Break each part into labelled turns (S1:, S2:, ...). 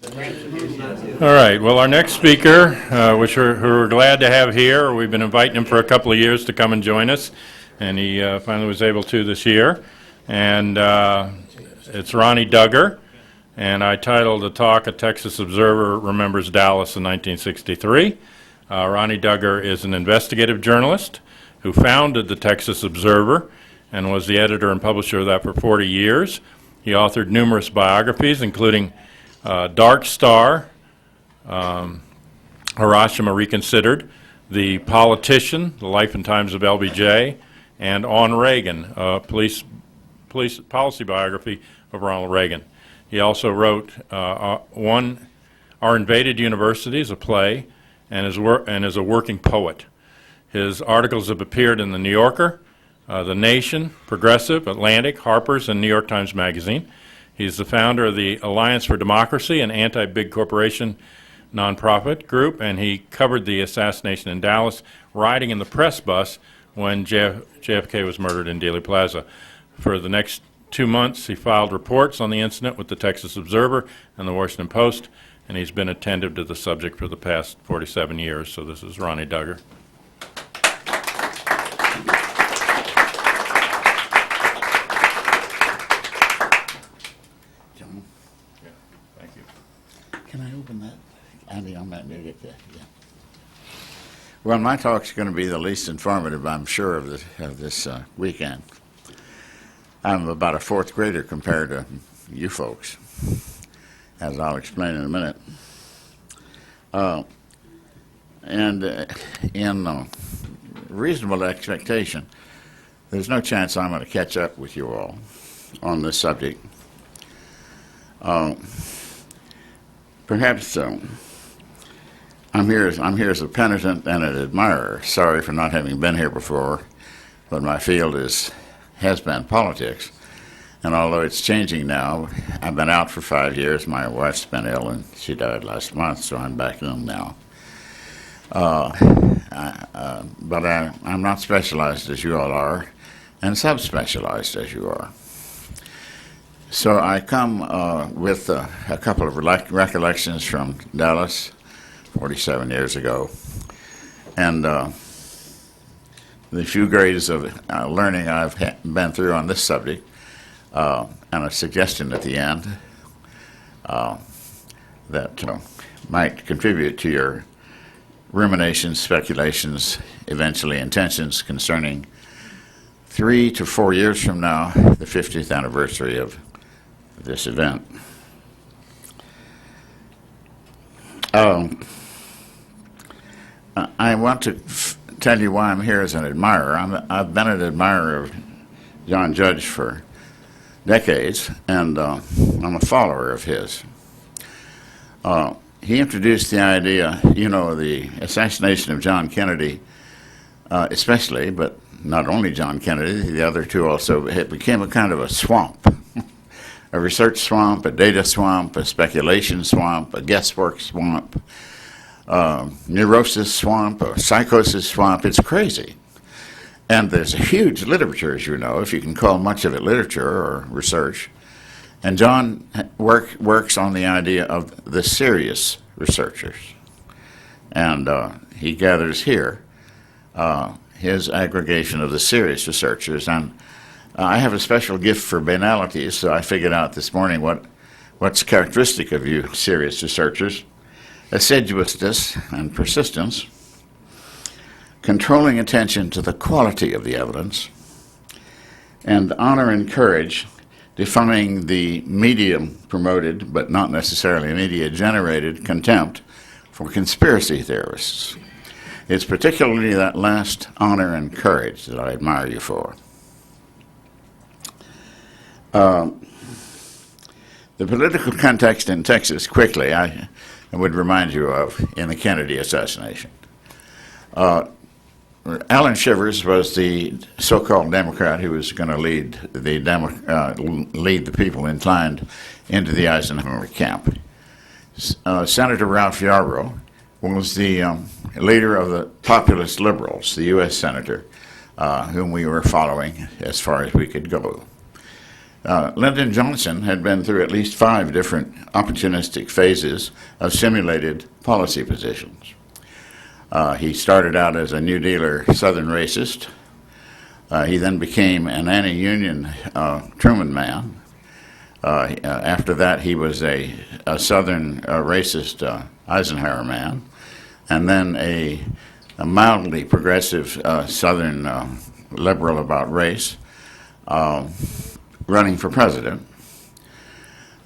S1: All right, well, our next speaker, which who we're glad to have here, we've been inviting him for a couple of years to come and join us, and he finally was able to this year, and it's Ronnie Duggar, and I titled the talk, "A Texas Observer Remembers Dallas in 1963. Ronnie Duggar is an investigative journalist who founded the Texas Observer and was the editor and publisher of that for 40 years. He authored numerous biographies, including Dark Star, Hiroshima Reconsidered, The Politician, The Life and Times of LBJ, and On Reagan, police policy biography of Ronald Reagan. He also wrote Our Invaded Universities, a play, and is a working poet. His articles have appeared in The New Yorker, The Nation, Progressive, Atlantic, Harper's, and New York Times Magazine. He's the founder of the Alliance for Democracy, an anti-big corporation nonprofit group, and he covered the assassination in Dallas, riding in the press bus when JFK was murdered in Dealey Plaza. For the next 2 months, he filed reports on the incident with the Texas Observer and the Washington Post, and he's been attentive to the subject for the past 47 years. So this is Ronnie Duggar.
S2: John? Yeah, thank you. Can I open that? Andy, I might need it. Yeah. Well, my talk's going to be the least informative, I'm sure, of this weekend. I'm about a fourth grader compared to you folks, as I'll explain in a minute. In reasonable expectation, there's no chance I'm going to catch up with you all on this subject. Perhaps I'm here as a penitent and an admirer. Sorry for not having been here before, but my field has been politics. And although it's changing now, I've been out for 5 years. My wife's been ill, and she died last month, so I'm back home now. But I'm not specialized as you all are, and subspecialized as you are. So I come with a couple of recollections from Dallas 47 years ago, and the few grades of learning I've been through on this subject, and a suggestion at the end that might contribute to your ruminations, speculations, eventually intentions concerning 3 to 4 years from now, the 50th anniversary of this event. I want to tell you why I'm here as an admirer. I've been an admirer of John Judge for decades, and I'm a follower of his. He introduced the idea, the assassination of John Kennedy, especially, but not only John Kennedy, the other two also, it became a kind of a swamp. A research swamp, a data swamp, a speculation swamp, a guesswork swamp, neurosis swamp, a psychosis swamp. It's crazy. And there's a huge literature, as you know, if you can call much of it literature or research. And John works on the idea of the serious researchers. And he gathers here his aggregation of the serious researchers. And I have a special gift for banalities, so I figured out this morning what's characteristic of you serious researchers. Assiduousness and persistence, controlling attention to the quality of the evidence, and honor and courage, defying the media-promoted, but not necessarily media-generated, contempt for conspiracy theorists. It's particularly that last honor and courage that I admire you for. The political context in Texas, quickly, I would remind you of in the Kennedy assassination. Alan Shivers was the so-called Democrat who was going to lead the people inclined into the Eisenhower camp. Senator Ralph Yarborough was the leader of the populist liberals, the U.S. senator, whom we were following as far as we could go. Lyndon Johnson had been through at least 5 different opportunistic phases of simulated policy positions. He started out as a New Dealer Southern racist. He then became an anti-union Truman man. After that, he was a Southern racist Eisenhower man, and then a mildly progressive Southern liberal about race, running for president,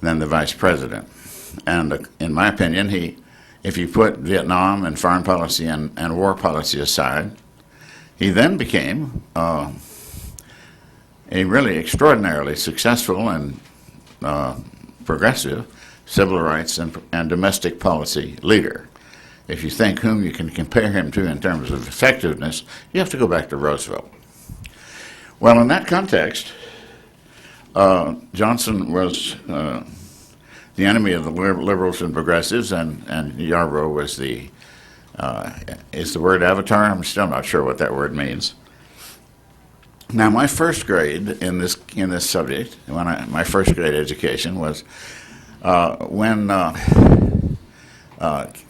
S2: then the vice president. And in my opinion, if you put Vietnam and foreign policy and war policy aside, he then became a really extraordinarily successful and progressive civil rights and domestic policy leader. If you think whom you can compare him to in terms of effectiveness, you have to go back to Roosevelt. Well, in that context, Johnson was the enemy of the liberals and progressives, and Yarborough was is the word avatar? I'm still not sure what that word means. Now, my first grade in this subject, my first grade education was when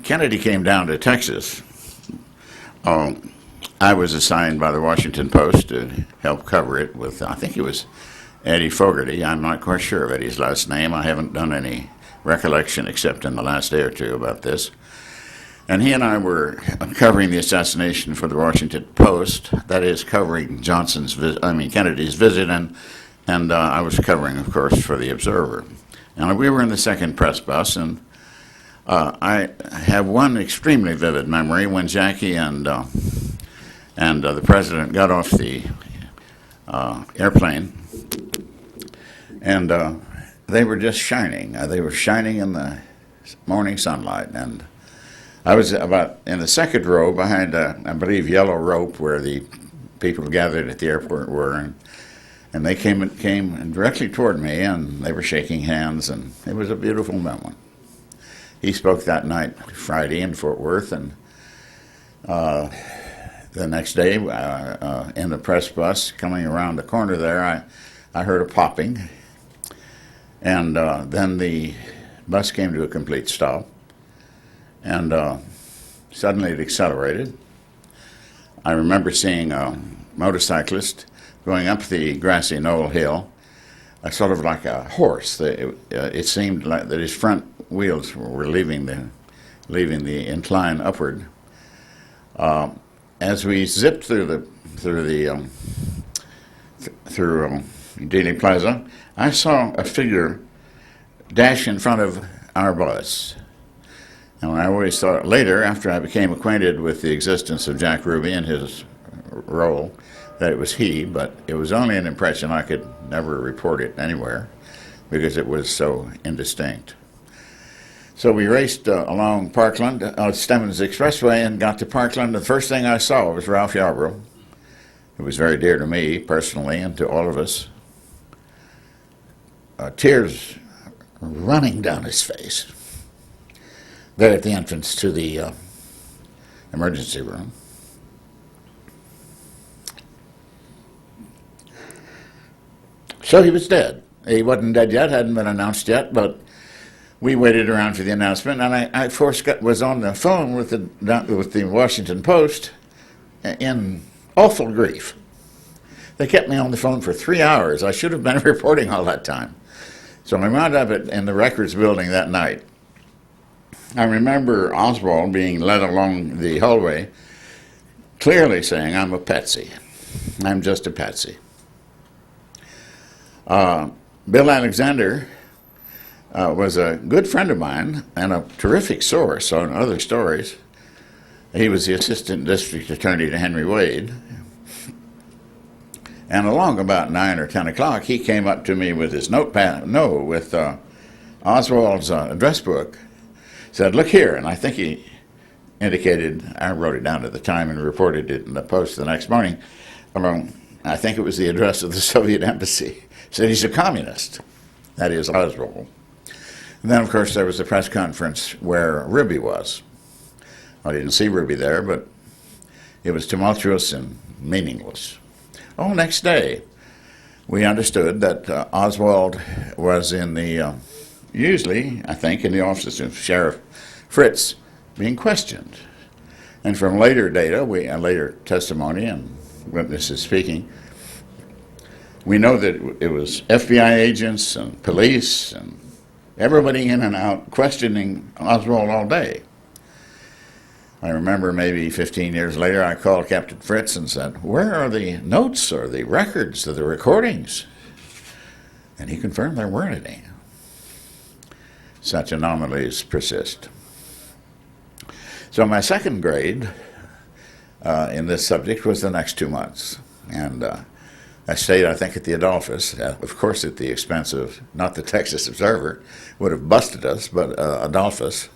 S2: Kennedy came down to Texas. I was assigned by the Washington Post to help cover it with, I think it was Eddie Fogarty. I'm not quite sure of Eddie's last name. I haven't done any recollection except in the last day or two about this. And he and I were covering the assassination for the Washington Post, that is, covering Kennedy's visit, and I was covering, of course, for the Observer. And we were in the second press bus, and I have one extremely vivid memory when Jackie and the president got off the airplane, and they were just shining. They were shining in the morning sunlight, and I was about in the second row behind, I believe, yellow rope where the people gathered at the airport were, and they came directly toward me, and they were shaking hands, and it was a beautiful moment. He spoke that night, Friday, in Fort Worth, and the next day, in the press bus coming around the corner there, I heard a popping, and then the bus came to a complete stop. And suddenly it accelerated. I remember seeing a motorcyclist going up the grassy knoll hill, sort of like a horse. It seemed like that his front wheels were leaving the incline upward. As we zipped through Dealey Plaza, I saw a figure dash in front of our bus. And I always thought later, after I became acquainted with the existence of Jack Ruby and his role, that it was he, but it was only an impression. I could never report it anywhere because it was so indistinct. So we raced along Parkland, Stemmons Expressway, and got to Parkland. The first thing I saw was Ralph Yarborough. It was very dear to me personally and to all of us. Tears running down his face there at the entrance to the emergency room. So he was dead. He wasn't dead yet, hadn't been announced yet, but we waited around for the announcement, and I of course was on the phone with the Washington Post in awful grief. They kept me on the phone for 3 hours. I should have been reporting all that time. So I wound up in the records building that night. I remember Oswald being led along the hallway, clearly saying, "I'm a patsy. I'm just a patsy." Bill Alexander was a good friend of mine and a terrific source on other stories. He was the assistant district attorney to Henry Wade. And along about 9 or 10 o'clock, he came up to me with his notepad, with Oswald's address book, said, "Look here," and I think he indicated, I wrote it down at the time and reported it in the Post the next morning, I think it was the address of the Soviet embassy. Said he's a communist, that is Oswald. And then, of course, there was the press conference where Ruby was. I didn't see Ruby there, but it was tumultuous and meaningless. Oh, next day, we understood that Oswald was in the, usually, I think, in the office of Sheriff Fritz being questioned. And from later data, later testimony and witnesses speaking, we know that it was FBI agents and police and everybody in and out questioning Oswald all day. I remember maybe 15 years later, I called Captain Fritz and said, "Where are the notes or the records of the recordings?" And he confirmed there weren't any. Such anomalies persist. So my second grade in this subject was the next 2 months. And I stayed, I think, at the Adolphus, of course at the expense of, not the Texas Observer, would have busted us, but Adolphus.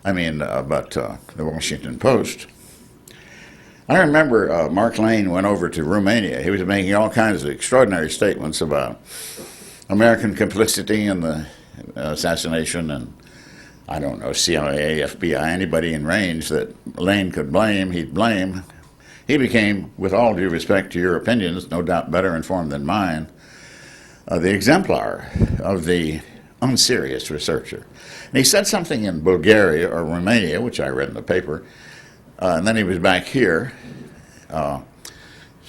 S2: But the Washington Post. I remember Mark Lane went over to Romania. He was making all kinds of extraordinary statements about American complicity in the assassination and, I don't know, CIA, FBI, anybody in range that Lane could blame, he'd blame. He became, with all due respect to your opinions, no doubt better informed than mine, the exemplar of the unserious researcher. And he said something in Bulgaria or Romania, which I read in the paper, and then he was back here. So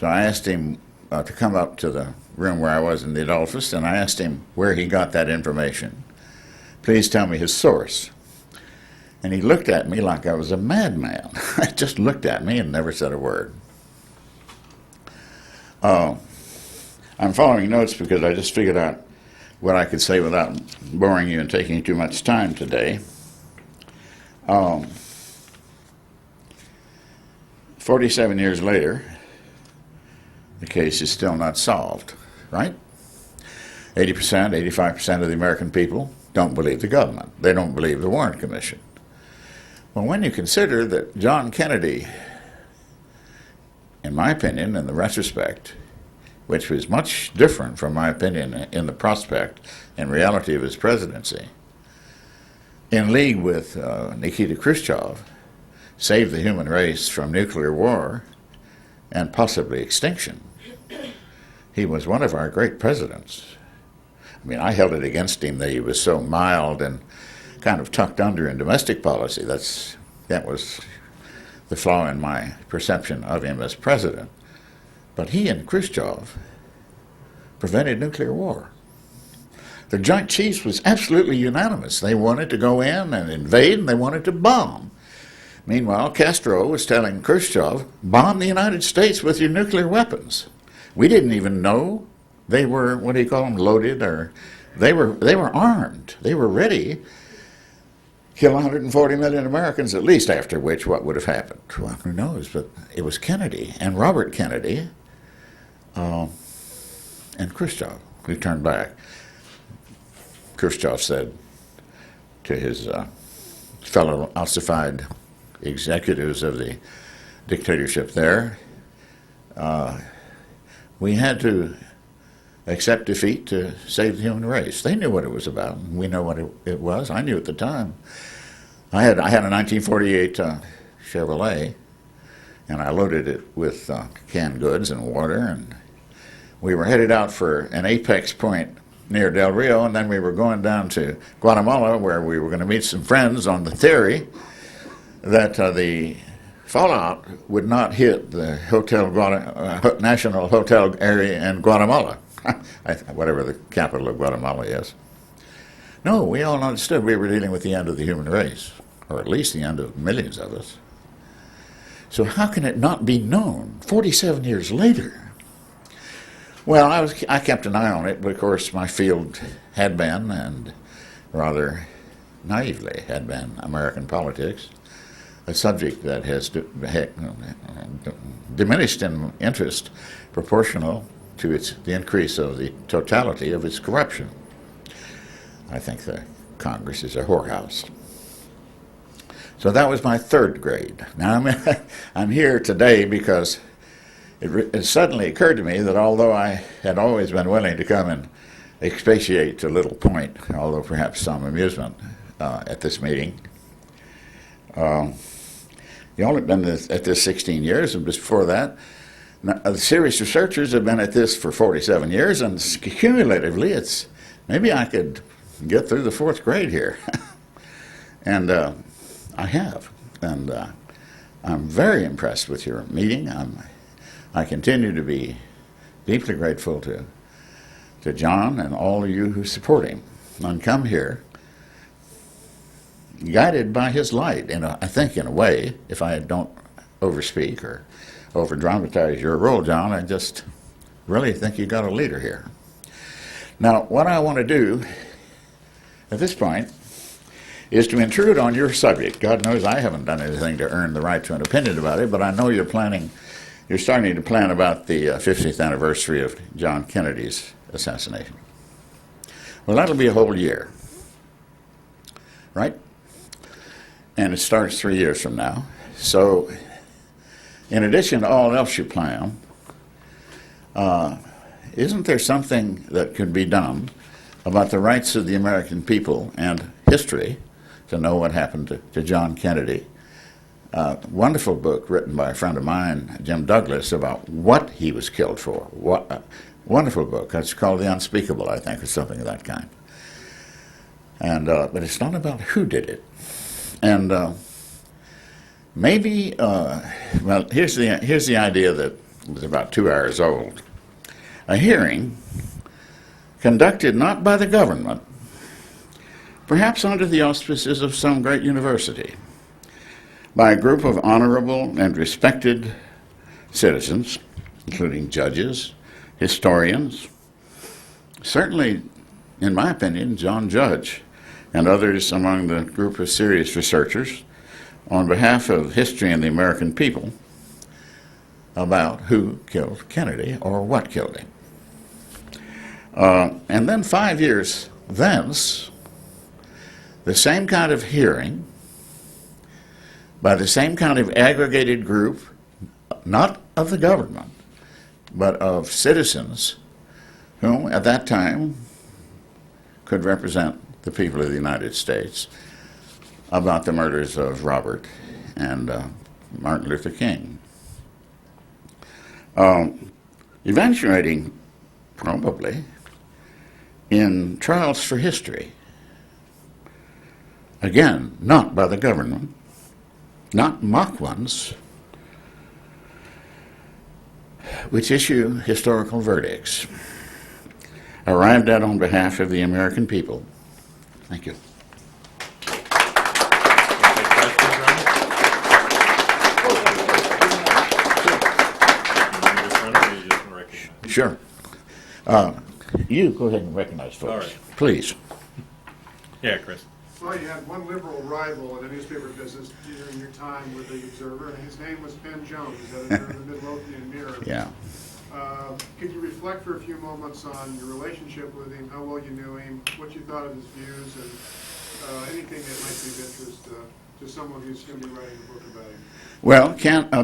S2: I asked him to come up to the room where I was in the Adolphus, and I asked him where he got that information. Please tell me his source. And he looked at me like I was a madman. He just looked at me and never said a word. I'm following notes because I just figured out what I could say without boring you and taking too much time today. 47 years later, the case is still not solved, right? 80%, 85% of the American people don't believe the government. They don't believe the Warren Commission. Well, when you consider that John Kennedy, in my opinion, in the retrospect, which was much different from my opinion in the prospect and reality of his presidency, in league with Nikita Khrushchev, saved the human race from nuclear war and possibly extinction. He was one of our great presidents. I mean, I held it against him that he was so mild and kind of tucked under in domestic policy. That was the flaw in my perception of him as president. But he and Khrushchev prevented nuclear war. The Joint Chiefs was absolutely unanimous. They wanted to go in and invade, and they wanted to bomb. Meanwhile, Castro was telling Khrushchev, bomb the United States with your nuclear weapons. We didn't even know they were, what do you call them, loaded, or they were armed. They were ready. Kill 140 million Americans at least, after which what would have happened? Well, who knows, but it was Kennedy and Robert Kennedy and Khrushchev who turned back. Khrushchev said to his fellow ossified executives of the dictatorship there, we had to accept defeat to save the human race. They knew what it was about. We know what it was. I knew at the time. I had a 1948 Chevrolet, and I loaded it with canned goods and water, and we were headed out for an apex point near Del Rio, and then we were going down to Guatemala, where we were going to meet some friends on the theory that the fallout would not hit the National Hotel area in Guatemala, whatever the capital of Guatemala is. No, we all understood we were dealing with the end of the human race, or at least the end of millions of us. So how can it not be known 47 years later? Well, I kept an eye on it, but of course my field had been, and rather naively had been, American politics, a subject that has diminished in interest proportional to the increase of the totality of its corruption. I think the Congress is a whorehouse. So that was my third grade. Now I'm here today because it suddenly occurred to me that although I had always been willing to come and expatiate to little point, although perhaps some amusement at this meeting, you only been at this 16 years, and before that, Now, the serious researchers have been at this for 47 years, and cumulatively, maybe I could get through the 4th grade here. And I have. And I'm very impressed with your meeting. I continue to be deeply grateful to John and all of you who support him and come here guided by his light, I think in a way, if I don't overspeak or over-dramatize your role, John, I just really think you got a leader here. Now, what I want to do at this point is to intrude on your subject. God knows I haven't done anything to earn the right to an opinion about it, but I know you're starting to plan about the 50th anniversary of John Kennedy's assassination. Well, that'll be a whole year, right? And it starts 3 years from now. So, in addition to all else you plan, isn't there something that could be done about the rights of the American people and history to know what happened to John Kennedy? Wonderful book written by a friend of mine, Jim Douglas, about what he was killed for. Wonderful book. It's called The Unspeakable, I think, or something of that kind. And but it's not about who did it. And maybe, well, here's the idea that was about 2 hours old. A hearing conducted not by the government, perhaps under the auspices of some great university, by a group of honorable and respected citizens, including judges, historians, certainly, in my opinion, John Judge and others among the group of serious researchers, on behalf of history and the American people, about who killed Kennedy or what killed him. And then 5 years thence, the same kind of hearing by the same kind of aggregated group, not of the government, but of citizens whom at that time could represent the people of the United States, about the murders of Robert and Martin Luther King. Eventuating, probably, in trials for history. Again, not by the government, not mock ones, which issue historical verdicts, arrived at on behalf of the American people. Thank you. Sure. You go ahead and recognize folks.
S1: All right.
S2: Please.
S1: Yeah, Chris.
S3: Well, you had one liberal rival in the newspaper business during your time with the Observer, and his name was Penn Jones, editor of the Midlothian Mirror.
S2: Yeah.
S3: Could you reflect for a few moments on your relationship with him, how well you knew him, what you thought of his views, and anything that might be of interest to someone who's going to be writing a book about him?
S2: Well,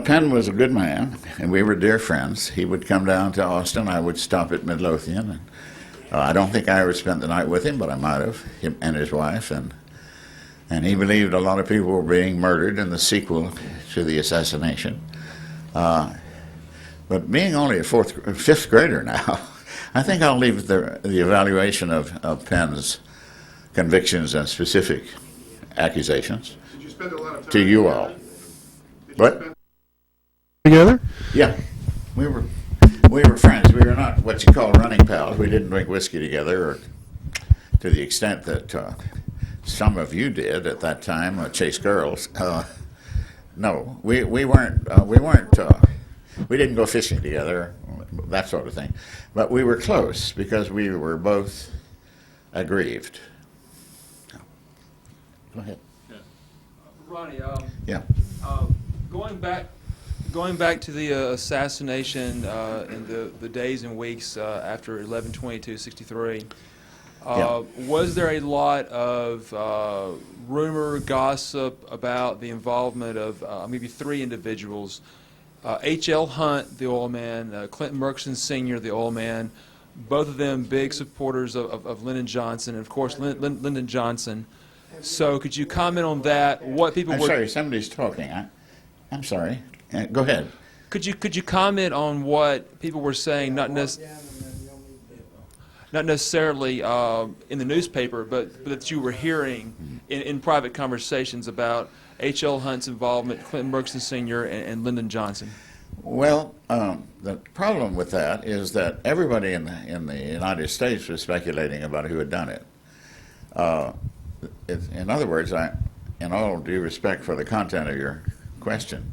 S2: Penn was a good man, and we were dear friends. He would come down to Austin. I would stop at Midlothian. And, I don't think I ever spent the night with him, but I might have, him and his wife. And he believed a lot of people were being murdered in the sequel to the assassination. But being only a fifth grader now, I think I'll leave the evaluation of Penn's convictions and specific accusations
S3: Did you spend a lot of time
S2: to you
S3: together?
S2: all.
S3: Did you
S2: What?
S3: spend-
S4: Together?
S2: Yeah, we were friends. We were not what you call running pals. We didn't drink whiskey together, or to the extent that some of you did at that time, chase girls. No, we weren't. We didn't go fishing together, that sort of thing. But we were close because we were both aggrieved. Go ahead.
S5: Ronnie,
S2: Yeah.
S5: going back to the assassination in the days and weeks after 11/22/63,
S2: Yeah.
S5: was there a lot of rumor, gossip about the involvement of maybe three individuals? H.L. Hunt, the oil man, Clinton Murchison Sr., the oil man, both of them big supporters of Lyndon Johnson, and of course Lyndon Johnson. So could you comment on that? What people
S2: I'm
S5: were...
S2: sorry, somebody's talking. I'm sorry. Go ahead.
S5: Could you comment on what people were saying, not necessarily in the newspaper, but that you were hearing in private conversations about H.L. Hunt's involvement, Clinton Murchison Sr. and Lyndon Johnson?
S2: Well, the problem with that is that everybody in the United States was speculating about who had done it. In other words, in all due respect for the content of your question,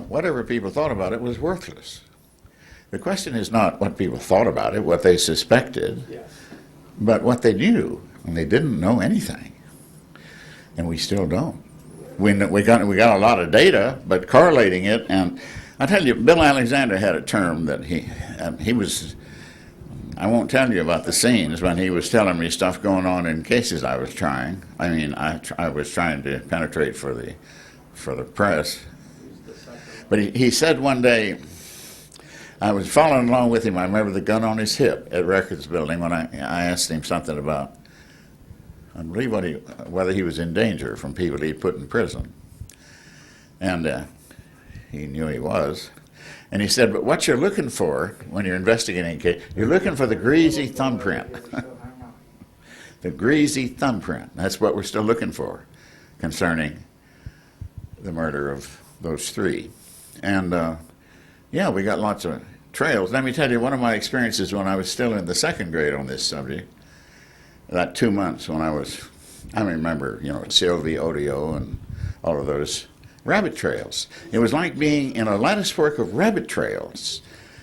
S2: whatever people thought about it was worthless. The question is not what people thought about it, what they suspected, but what they knew, and they didn't know anything, and we still don't. We got a lot of data, but correlating it, and I tell you, Bill Alexander had a term that he was. I won't tell you about the scenes when he was telling me stuff going on in cases I was trying. I mean, I was trying to penetrate for the press. But he said one day, I was following along with him. I remember the gun on his hip at Records Building when I asked him something about, I believe whether he was in danger from people he put in prison. And he knew he was. And he said, but what you're looking for when you're investigating a case, you're looking for the greasy thumbprint. The greasy thumbprint. That's what we're still looking for concerning the murder of those three. And yeah, we got lots of trails. Let me tell you, one of my experiences when I was still in the second grade on this subject, that 2 months when I remember, Sylvie, Odio, and all of those rabbit trails. It was like being in a latticework of rabbit trails.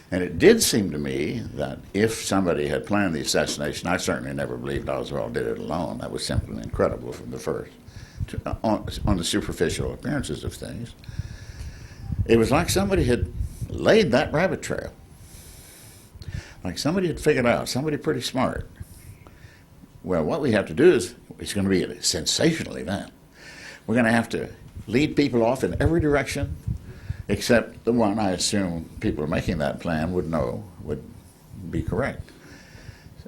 S2: And it did seem to me that if somebody had planned the assassination, I certainly never believed Oswald did it alone. That was simply incredible from the first, on the superficial appearances of things. It was like somebody had laid that rabbit trail. Like somebody had figured out, somebody pretty smart. Well, what we have to do is, it's going to be a sensational event. We're going to have to lead people off in every direction, except the one I assume people making that plan would be correct.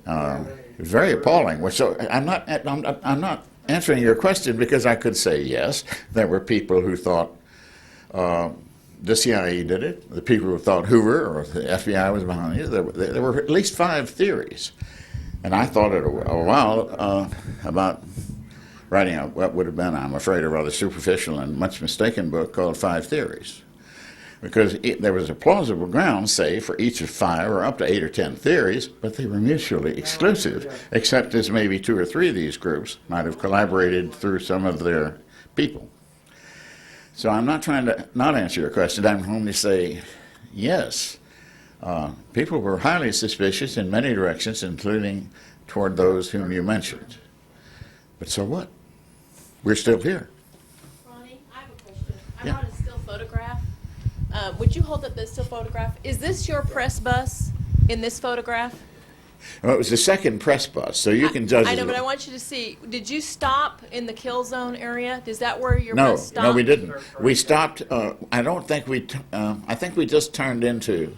S2: It was very appalling. So I'm not answering your question because I could say yes. There were people who thought the CIA did it. The people who thought Hoover or the FBI was behind it. There were at least 5 theories, and I thought it a while about writing what would have been, I'm afraid, a rather superficial and much mistaken book called 5 Theories. Because there was a plausible ground, say, for each of 5 or up to 8 or 10 theories, but they were mutually exclusive, except as maybe 2 or 3 of these groups might have collaborated through some of their people. So I'm not trying to not answer your question. I'm only say yes. People were highly suspicious in many directions, including toward those whom you mentioned. But so what? We're still here.
S4: Ronnie, I have a question. I brought a still photograph. Would you hold up this still photograph? Is this your press bus in this photograph?
S2: Well, it was the second press bus, so you can judge.
S4: I know, but I want you to see. Did you stop in the kill zone area? Is that where your bus stopped?
S2: No, we didn't. We stopped. I don't think we. I think we just turned into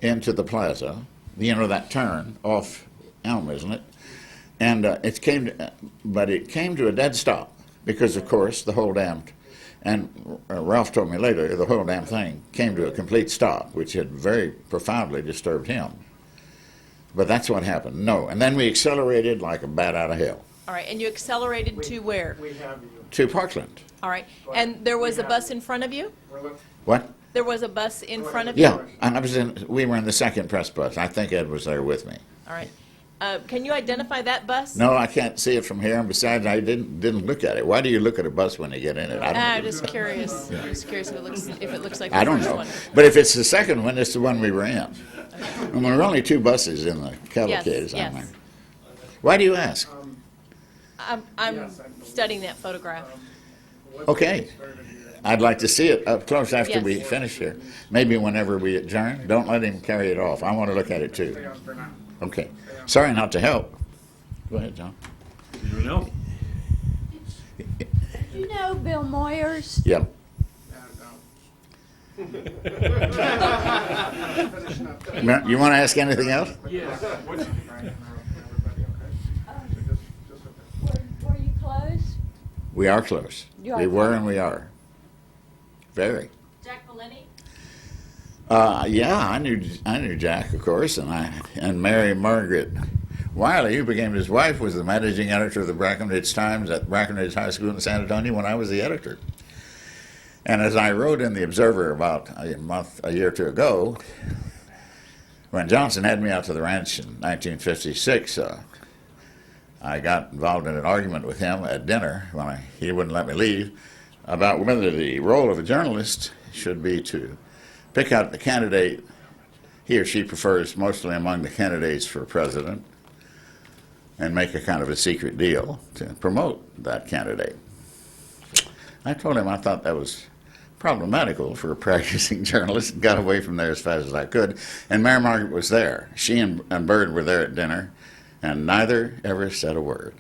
S2: the plaza. That turn off Elm, isn't it? And it came to a dead stop because, of course, the whole damn. And Ralph told me later the whole damn thing came to a complete stop, which had very profoundly disturbed him. But that's what happened. No, and then we accelerated like a bat out of hell.
S4: All right, and you accelerated to where?
S2: To Parkland.
S4: All right, and there was a bus in front of you?
S2: What?
S4: There was a bus in front of you?
S2: Yeah, and we were in the second press bus. I think Ed was there with me.
S4: All right. Can you identify that bus?
S2: No, I can't see it from here, and besides, I didn't look at it. Why do you look at a bus when you get in it?
S4: I'm just curious. I'm just curious if it looks like the
S2: I don't
S4: first
S2: know.
S4: one.
S2: But if it's the second one, it's the one we were in. And there were only 2 buses in the cavalcade.
S4: Yes.
S2: Why do you ask?
S4: I'm studying that photograph.
S2: Okay. I'd like to see it up close after
S4: Yes.
S2: we finish here. Maybe whenever we adjourn. Don't let him carry it off. I want to look at it too. Okay. Sorry not to help. Go ahead, John.
S1: You know?
S6: You know Bill Moyers?
S2: Yeah. You want to ask anything else?
S6: Were you close?
S2: We are close.
S6: You are
S2: We were
S6: close.
S2: and we are. Very.
S4: Jack Valenti?
S2: Yeah, I knew Jack, of course, and Mary Margaret Wiley, who became his wife, was the managing editor of the Brackenridge Times at Brackenridge High School in San Antonio when I was the editor. And as I wrote in the Observer about a year or two ago, when Johnson had me out to the ranch in 1956, I got involved in an argument with him at dinner when he wouldn't let me leave about whether the role of a journalist should be to pick out the candidate he or she prefers mostly among the candidates for president and make a kind of a secret deal to promote that candidate. I told him I thought that was problematical for a practicing journalist and got away from there as fast as I could. And Mary Margaret was there. She and Bird were there at dinner, and neither ever said a word.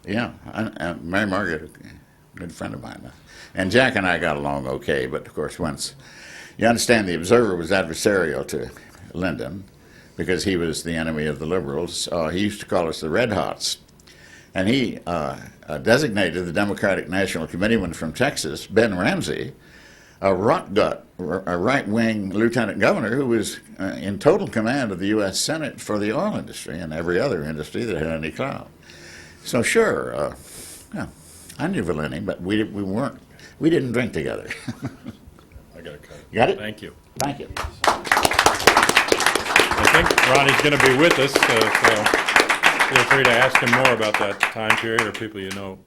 S2: Yeah, Mary Margaret, a good friend of mine. And Jack and I got along okay, but of course once, you understand the Observer was adversarial to Lyndon because he was the enemy of the liberals. He used to call us the Red Hots. And he designated the Democratic National Committeeman from Texas, Ben Ramsey, a rot-gut, a right-wing lieutenant governor who was in total command of the U.S. Senate for the oil industry and every other industry that had any clout. So sure, yeah, I knew Valini, but we didn't drink together.
S1: I got a cut.
S2: You got it?
S1: Thank you.
S2: Thank you.
S1: I think Ronnie's going to be with us, so feel free to ask him more about that time period or people you know